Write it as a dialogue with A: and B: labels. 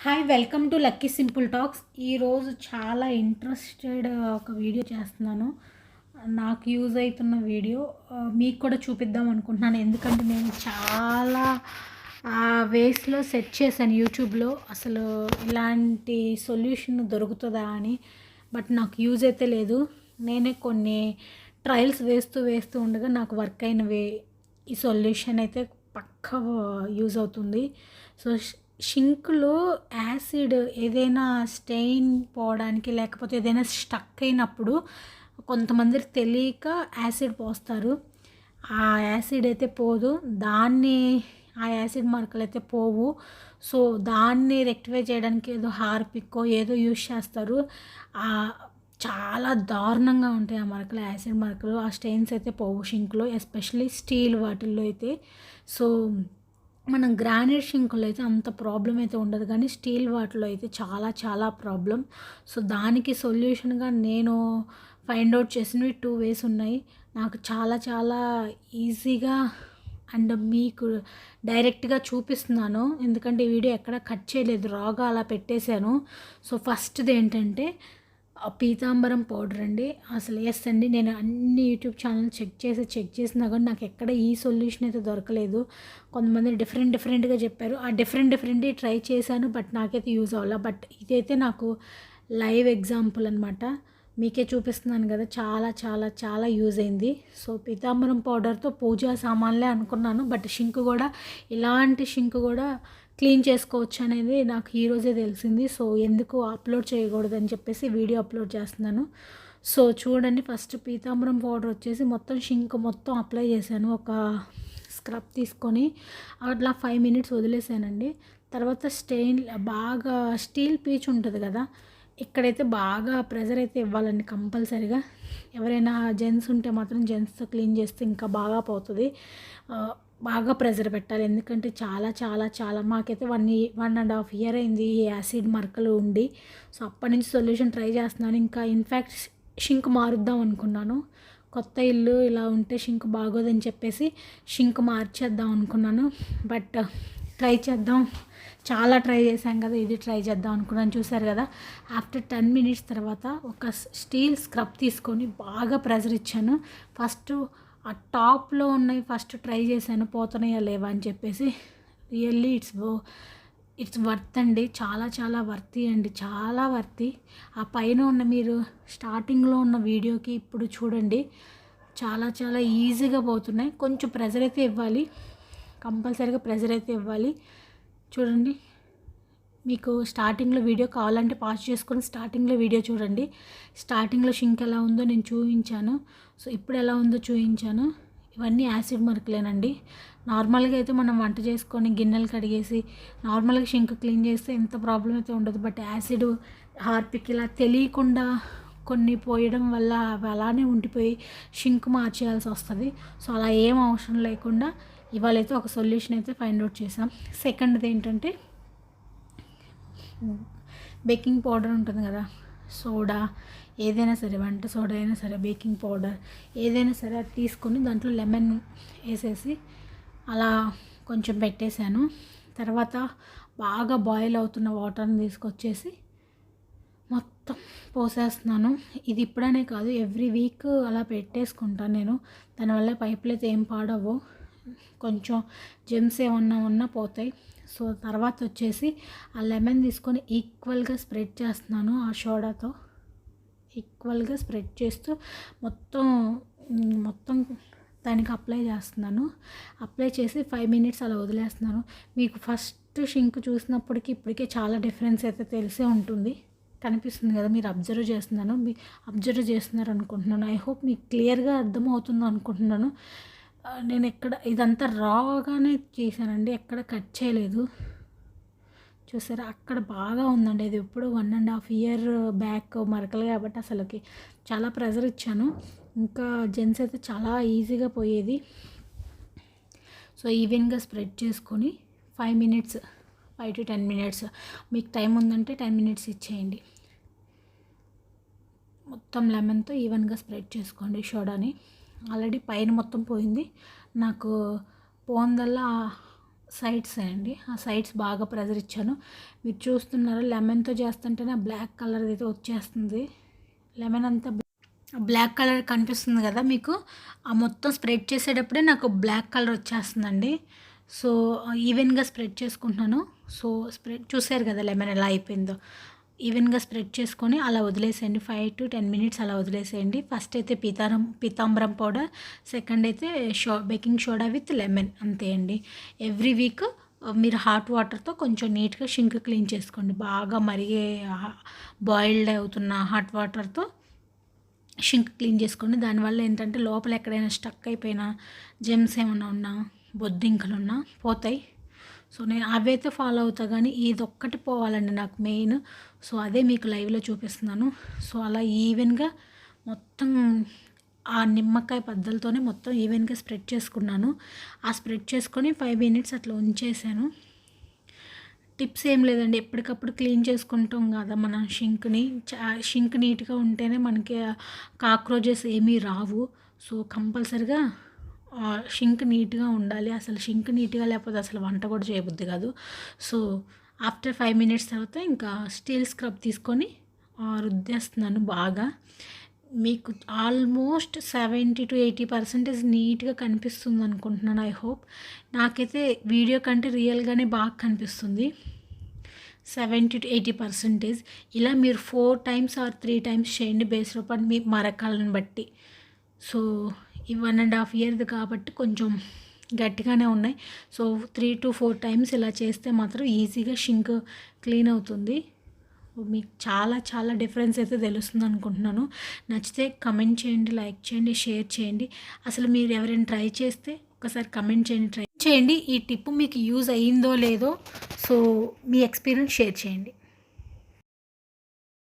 A: Hi welcome to lucky simple talks. ఈరోజు చాలా interested ఒక వీడియో చేస్తున్నాను. నాకు యూజ్ అవుతున్న వీడియో మీకు కూడా చూపిద్దాం అనుకుంటున్నాను. ఎందుకంటే నేను చాలా వేస్లో సెర్చ్ చేశాను యూట్యూబ్లో, అసలు ఇలాంటి సొల్యూషన్ దొరుకుతుందా అని. బట్ నాకు యూజ్ అయితే లేదు. నేనే కొన్ని ట్రయల్స్ వేస్తూ ఉండగా నాకు వర్క్ అయినవి. ఈ సొల్యూషన్ అయితే పక్కా యూజ్ అవుతుంది. సో షింక్లో యాసిడ్ ఏదైనా స్టెయిన్ పోవడానికి, లేకపోతే ఏదైనా స్టక్ అయినప్పుడు కొంతమంది తెలియక యాసిడ్ పోస్తారు. ఆ యాసిడ్ అయితే పోదు, ఆ యాసిడ్ మార్కులు అయితే పోవు. సో దాన్ని రెక్టిఫై చేయడానికి ఏదో హార్పిక్కో ఏదో యూజ్ చేస్తారు. చాలా దారుణంగా ఉంటాయి ఆ మరకలు, యాసిడ్ మరకలు. ఆ స్టెయిన్స్ అయితే పోవు షింక్లో, ఎస్పెషల్లీ స్టీల్ వాటిల్లో అయితే. సో మనం గ్రానైట్ షింకులో అయితే అంత ప్రాబ్లం అయితే ఉండదు, కానీ స్టీల్ వాటిలో అయితే చాలా చాలా ప్రాబ్లం. సో దానికి సొల్యూషన్గా నేను ఫైండ్ అవుట్ చేసినవి 2 వేస్ ఉన్నాయి. నాకు చాలా చాలా ఈజీగా అండ్ మీకు డైరెక్ట్గా చూపిస్తున్నాను, ఎందుకంటే ఈ వీడియో ఎక్కడ కట్ చేయలేదు, రాగా అలా పెట్టేశాను. సో ఫస్ట్ది ఏంటంటే పీతాంబరం పౌడర్ అండి. అసలు ఎస్ అండి, నేను అన్ని యూట్యూబ్ ఛానల్ చెక్ చేసినా కానీ నాకు ఎక్కడ ఈ సొల్యూషన్ అయితే దొరకలేదు. కొంతమంది డిఫరెంట్గా చెప్పారు, ఆ డిఫరెంట్ ట్రై చేశాను, బట్ నాకైతే యూజ్ అవ్వాలి. బట్ ఇదైతే నాకు లైవ్ ఎగ్జాంపుల్ అనమాట, మీకే చూపిస్తున్నాను కదా, చాలా చాలా చాలా యూజ్ అయింది. సో పీతాంబరం పౌడర్తో పూజా సామాన్లే అనుకున్నాను, బట్ షింక్ కూడా, ఇలాంటి షింక్ కూడా క్లీన్ చేసుకోవచ్చు అనేది నాకు ఈరోజే తెలిసింది. సో ఎందుకు అప్లోడ్ చేయకూడదని చెప్పేసి వీడియో అప్లోడ్ చేస్తున్నాను. సో చూడండి, ఫస్ట్ పీతాంబరం పౌడర్ వచ్చేసి మొత్తం షింక్ మొత్తం అప్లై చేశాను. ఒక స్క్రబ్ తీసుకొని అట్లా 5 minutes వదిలేసానండి. తర్వాత బాగా స్టీల్ పీచ్ ఉంటుంది కదా, ఇక్కడైతే బాగా ప్రెజర్ అయితే ఇవ్వాలండి కంపల్సరీగా. ఎవరైనా జెంట్స్ ఉంటే మాత్రం జెంట్స్తో క్లీన్ చేస్తే ఇంకా బాగా పోతుంది. బాగా ప్రెజర్ పెట్టాలి, ఎందుకంటే చాలా చాలా చాలా మాకైతే 1.5 year అయింది ఈ యాసిడ్ మరకలు ఉండి. సో అప్పటి నుంచి సొల్యూషన్ ట్రై చేస్తున్నాను. ఇంకా ఇన్ఫ్యాక్ట్ షింక్ మారుద్దాం అనుకున్నాను, కొత్త ఇల్లు ఇలా ఉంటే షింక్ బాగోదని చెప్పేసి షింక్ మార్చేద్దాం అనుకున్నాను. బట్ ట్రై చేద్దాం, చాలా ట్రై చేశాం కదా, ఇది ట్రై చేద్దాం అనుకున్నాను. చూసారు కదా, ఆఫ్టర్ 10 minutes తర్వాత ఒక స్టీల్ స్క్రబ్ తీసుకొని బాగా ప్రెజర్ ఇచ్చాను. ఫస్ట్ ఆ టాప్లో ఉన్నవి ఫస్ట్ ట్రై చేశాను, పోతున్నాయా లేవా అని చెప్పేసి. రియల్లీ ఇట్స్ వర్త్ అండి, చాలా చాలా వర్తీ అండి, చాలా వర్తీ. ఆ పైన ఉన్న మీరు స్టార్టింగ్లో ఉన్న వీడియోకి ఇప్పుడు చూడండి, చాలా చాలా ఈజీగా పోతున్నాయి. కొంచెం ప్రెజర్ అయితే ఇవ్వాలి, కంపల్సరీగా ప్రెజర్ అయితే ఇవ్వాలి. చూడండి, మీకు స్టార్టింగ్లో వీడియో కావాలంటే పాజ్ చేసుకొని స్టార్టింగ్లో వీడియో చూడండి. స్టార్టింగ్లో షింక్ ఎలా ఉందో నేను చూపించాను, సో ఇప్పుడు ఎలా ఉందో చూపించాను. ఇవన్నీ యాసిడ్ మరకలేనండి. నార్మల్గా అయితే మనం వంట చేసుకొని గిన్నెలు కడిగేసి నార్మల్గా షింక్ క్లీన్ చేస్తే ఎంత ప్రాబ్లం అయితే ఉండదు. బట్ యాసిడ్, హార్పిక్ ఇలా తెలియకుండా కొన్ని పోయడం వల్ల అవి అలానే ఉండిపోయి షింక్ మార్చేయాల్సి వస్తుంది. సో అలా ఏం అవసరం లేకుండా ఇవాళైతే ఒక సొల్యూషన్ అయితే ఫైండ్ అవుట్ చేసాం. సెకండ్ది ఏంటంటే బేకింగ్ పౌడర్ ఉంటుంది కదా, సోడా ఏదైనా సరే, వంట సోడా అయినా సరే, బేకింగ్ పౌడర్ ఏదైనా సరే, అది తీసుకొని దాంట్లో లెమన్ వేసేసి అలా కొంచెం పెట్టేశాను. తర్వాత బాగా బాయిల్ అవుతున్న వాటర్ని తీసుకొచ్చేసి మొత్తం పోసేస్తున్నాను. ఇది ఇప్పుడనే కాదు, ఎవ్రీ వీక్ అలా పెట్టేసుకుంటాను నేను. దానివల్ల పైపులు అయితే ఏం పాడవు, కొంచెం జెమ్స్ ఏమన్నా పోతాయి. సో తర్వాత వచ్చేసి ఆ లెమన్ తీసుకొని ఈక్వల్గా స్ప్రెడ్ చేస్తున్నాను, ఆ సోడాతో ఈక్వల్గా స్ప్రెడ్ చేస్తూ మొత్తం దానికి అప్లై చేస్తున్నాను. అప్లై చేసి 5 minutes అలా వదిలేస్తున్నాను. మీకు ఫస్ట్ షింక్ చూసినప్పటికీ ఇప్పటికే చాలా డిఫరెన్స్ అయితే తెలిసే ఉంటుంది, కనిపిస్తుంది కదా, మీరు అబ్జర్వ్ చేస్తున్నారు అనుకుంటున్నాను. ఐ హోప్ మీకు క్లియర్గా అర్థమవుతుంది అనుకుంటున్నాను. నేను ఇదంతా రాగానే చేశానండి, ఎక్కడ కట్ చేయలేదు. చూసారా, అక్కడ బాగా ఉందండి, ఇది ఎప్పుడు 1.5 year బ్యాక్ మరకలు కాబట్టి అసలుకి చాలా ప్రెజర్ ఇచ్చాను. ఇంకా జెంట్స్ అయితే చాలా ఈజీగా పోయేది. సో ఈవెన్గా స్ప్రెడ్ చేసుకొని 5 to 10 minutes, మీకు టైం ఉందంటే 10 minutes ఇచ్చేయండి. మొత్తం లెమన్తో ఈవెన్గా స్ప్రెడ్ చేసుకోండి సోడాని. ఆల్రెడీ పైన మొత్తం పోయింది, నాకు పోందల్లా సైడ్స్ అండి. ఆ సైడ్స్ బాగా ప్రెజర్ ఇచ్చాను. మీరు చూస్తున్నారా, లెమన్తో చేస్తుంటేనే బ్లాక్ కలర్ అయితే వచ్చేస్తుంది. లెమన్ అంతా బ్లాక్ కలర్ కనిపిస్తుంది కదా మీకు. ఆ మొత్తం స్ప్రెడ్ చేసేటప్పుడే నాకు బ్లాక్ కలర్ వచ్చేస్తుందండి. సో ఈవెన్గా స్ప్రెడ్ చేసుకుంటున్నాను. సో స్ప్రెడ్ చూసారు కదా లెమన్ ఎలా అయిపోయిందో. ఈవెన్గా స్ప్రెడ్ చేసుకొని అలా వదిలేసేయండి. 5 to 10 minutes అలా వదిలేసేయండి. ఫస్ట్ అయితే పీతాంబరం పౌడర్, సెకండ్ అయితే బేకింగ్ సోడా విత్ లెమన్, అంతే అండి. ఎవ్రీ వీక్ మీరు హాట్ వాటర్తో కొంచెం నీట్గా షింక్ క్లీన్ చేసుకోండి. బాగా మరిగే బాయిల్డ్ అవుతున్న హాట్ వాటర్తో షింక్ క్లీన్ చేసుకోండి. దానివల్ల ఏంటంటే లోపల ఎక్కడైనా స్టక్ అయిపోయినా, జెమ్స్ ఏమైనా ఉన్నా, బొద్దింకలు ఉన్నా పోతాయి. సో నేను అవైతే ఫాలో అవుతా, కానీ ఇదొక్కటి పోవాలండి నాకు మెయిన్. సో అదే మీకు లైవ్లో చూపిస్తున్నాను. సో అలా ఈవెన్గా మొత్తం ఆ నిమ్మకాయ పద్దలతోనే మొత్తం ఈవెన్గా స్ప్రెడ్ చేసుకున్నాను. ఆ స్ప్రెడ్ చేసుకొని 5 minutes అట్లా ఉంచేసాను. టిప్స్ ఏం లేదండి, ఎప్పటికప్పుడు క్లీన్ చేసుకుంటాం కదా మన షింక్ని. షింక్ నీట్గా ఉంటేనే మనకి కాక్రోచెస్ ఏమీ రావు. సో కంపల్సరిగా షింక్ నీట్గా ఉండాలి. అసలు షింక్ నీట్గా లేకపోతే అసలు వంట కూడా చేయబుద్ది కాదు. సో ఆఫ్టర్ 5 minutes తర్వాత ఇంకా స్టీల్ స్క్రబ్ తీసుకొని రుద్దేస్తున్నాను బాగా. మీకు ఆల్మోస్ట్ 70 to 80% నీట్గా కనిపిస్తుంది అనుకుంటున్నాను. I hope. నాకైతే వీడియో కంటే రియల్గానే బాగా కనిపిస్తుంది. 70 to 80%. ఇలా మీరు 4 times or 3 times చేయండి బేస్డ్ అపాన్ మీ మరకాలను బట్టి. సో ఈ 1.5 year కాబట్టి కొంచెం గట్టిగానే ఉన్నాయి. సో 3 to 4 times ఇలా చేస్తే మాత్రం ఈజీగా షింక్ క్లీన్ అవుతుంది. మీకు చాలా చాలా డిఫరెన్స్ అయితే తెలుస్తుంది అనుకుంటున్నాను. నచ్చితే కమెంట్ చేయండి, లైక్ చేయండి, షేర్ చేయండి. అసలు మీరు ఎవరైనా ట్రై చేస్తే ఒకసారి కమెంట్ చేయండి, ట్రై చేయండి. ఈ టిప్ మీకు యూజ్ అయ్యిందో లేదో సో మీ ఎక్స్పీరియన్స్ షేర్ చేయండి.